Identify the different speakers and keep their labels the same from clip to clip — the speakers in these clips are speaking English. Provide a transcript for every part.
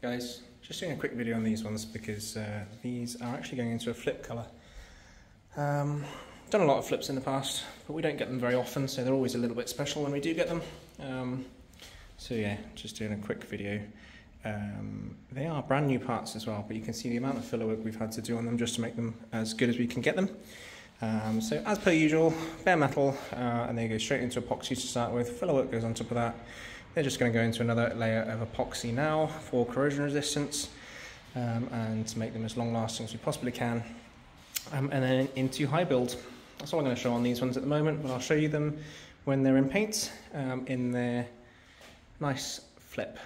Speaker 1: Guys, just doing a quick video on these ones because these are actually going into a flip colour. Done a lot of flips in the past, but we don't get them very often, so they're always a little bit special when we do get them. So yeah, just doing a quick video. They are brand new parts as well, but you can see the amount of filler work we've had to do on them just to make them as good as we can get them. So as per usual, bare metal, and they go straight into epoxy to start with. Filler work goes on top of that. They're just going to go into another layer of epoxy now for corrosion resistance, and to make them as long lasting as we possibly can. And then into high build. That's all I'm going to show on these ones at the moment, but I'll show you them when they're in paint, in their nice flip.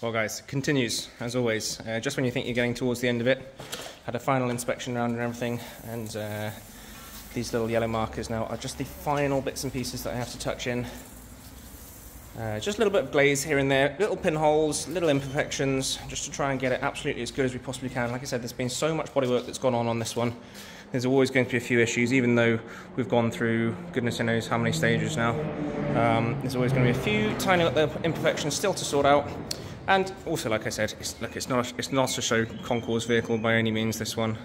Speaker 1: Well guys, it continues as always. Just when you think you're getting towards the end of it, had a final inspection round and everything, and these little yellow markers now are just the final bits and pieces that I have to touch in. Just a little bit of glaze here and there, little pinholes, little imperfections, just to try and get it absolutely as good as we possibly can. Like I said, there's been so much bodywork that's gone on this one. There's always going to be a few issues, even though we've gone through goodness knows how many stages now. There's always going to be a few tiny little imperfections still to sort out. And also, like I said, it's not a show concours vehicle by any means, this one,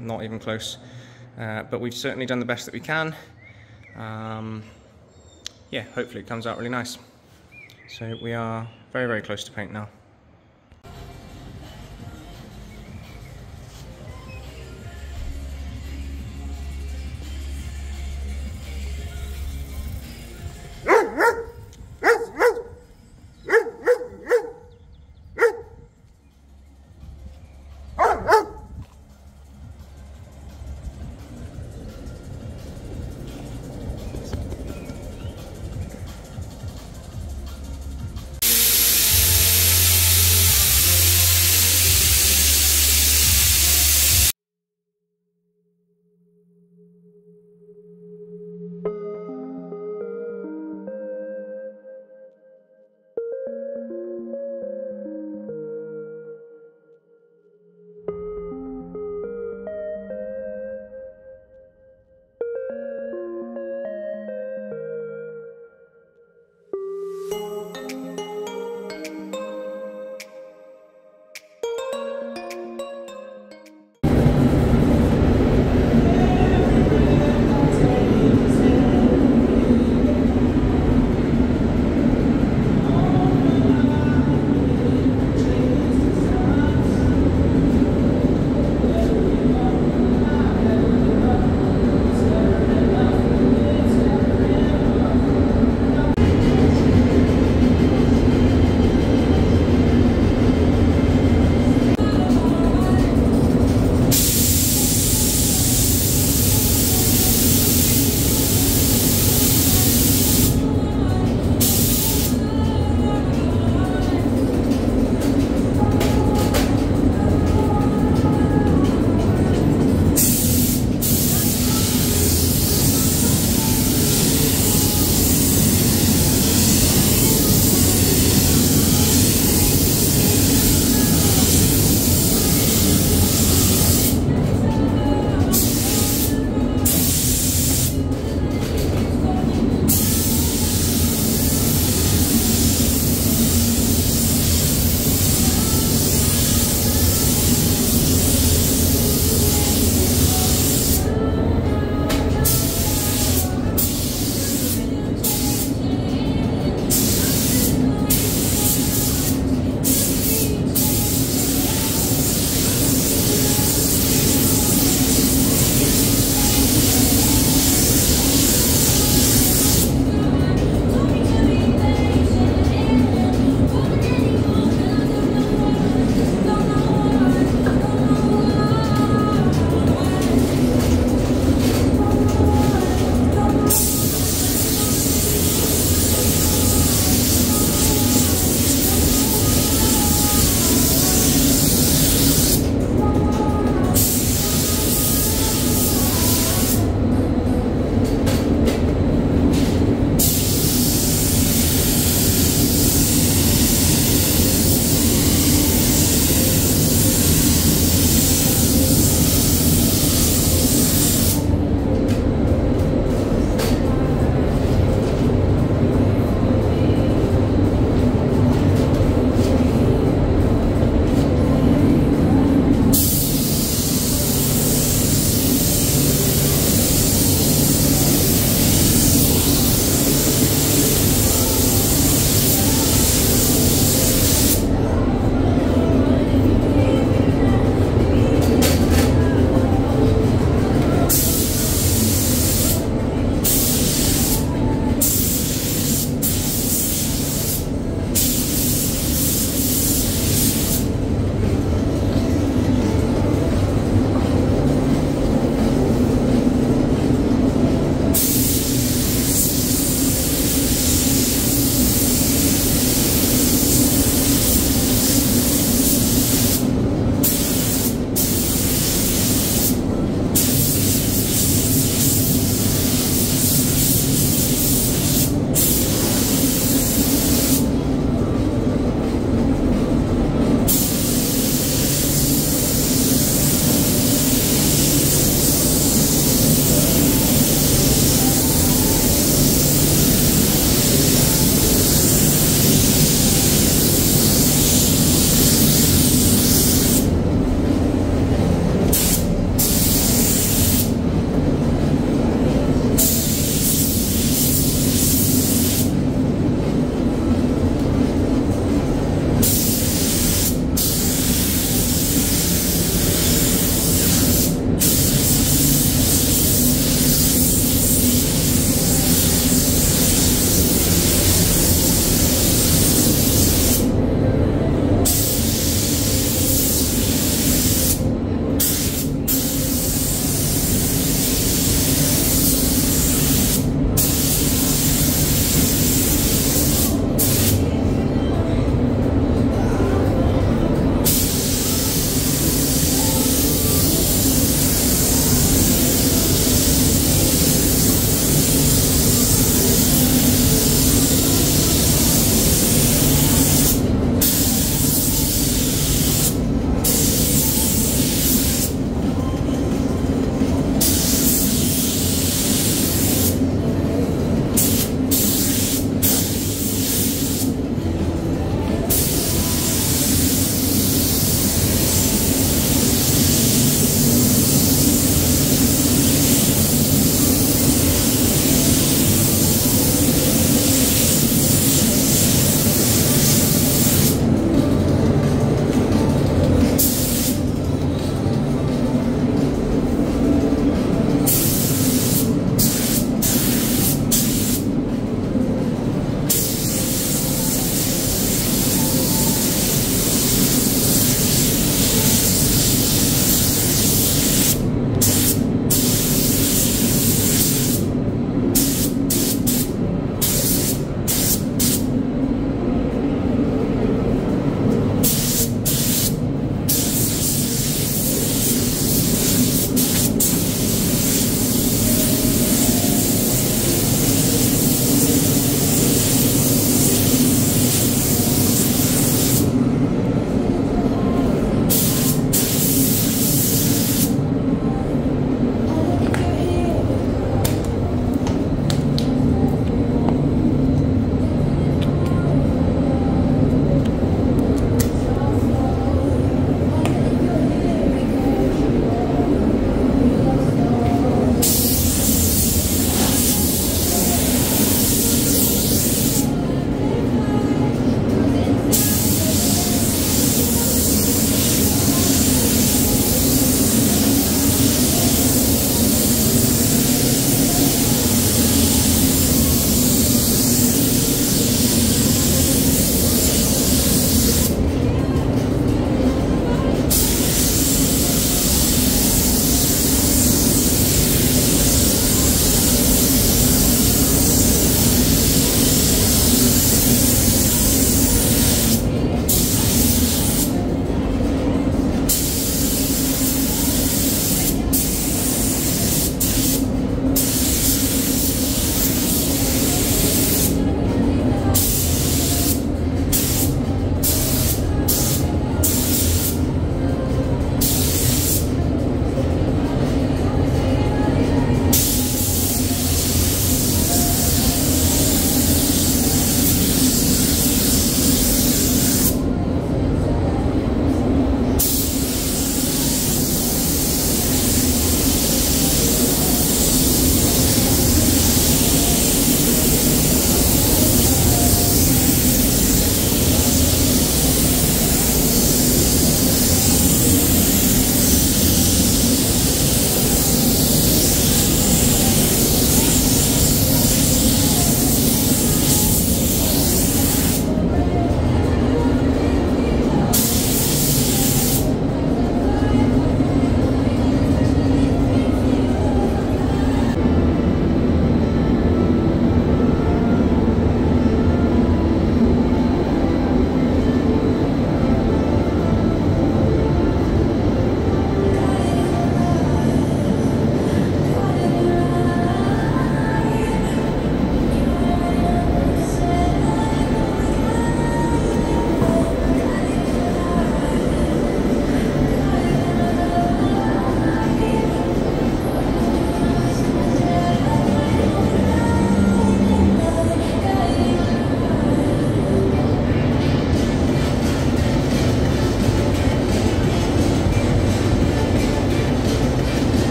Speaker 1: not even close. But we've certainly done the best that we can. Yeah, hopefully it comes out really nice. So we are very, very close to paint now.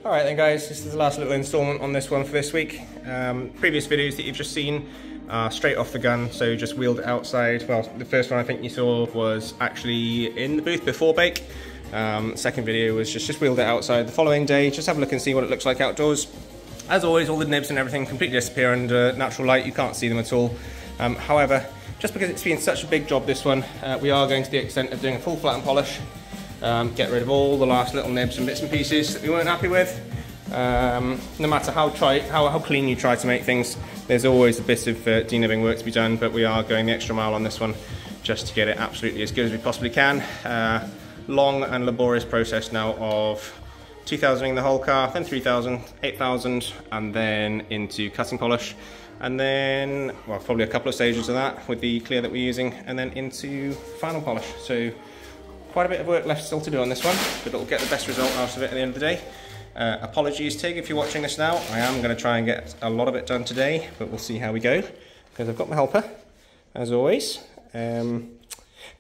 Speaker 1: Alright then guys, this is the last little installment on this one for this week. Previous videos that you've just seen are straight off the gun, so just wheeled it outside. Well, the first one I think you saw was actually in the booth before bake. Second video was just wheeled it outside the following day. Just have a look and see what it looks like outdoors. As always, all the nibs and everything completely disappear under natural light. You can't see them at all. However, just because it's been such a big job, this one, we are going to the extent of doing a full flatten polish. Get rid of all the last little nibs and bits and pieces that we weren't happy with. No matter how clean you try to make things, there's always a bit of denibbing work to be done, but we are going the extra mile on this one just to get it absolutely as good as we possibly can. Long and laborious process now of 2000ing the whole car, then 3000, 8000, and then into cutting polish, and then, well, probably a couple of stages of that with the clear that we're using, and then into final polish. So quite a bit of work left still to do on this one, but it'll get the best result out of it at the end of the day. Apologies Tig if you're watching this now. I am going to try and get a lot of it done today, but we'll see how we go, because I've got my helper, as always. But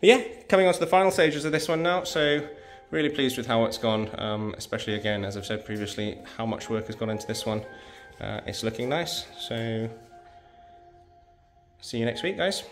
Speaker 1: yeah, coming on to the final stages of this one now, so really pleased with how it's gone, especially again, as I've said previously, how much work has gone into this one. It's looking nice, so see you next week guys.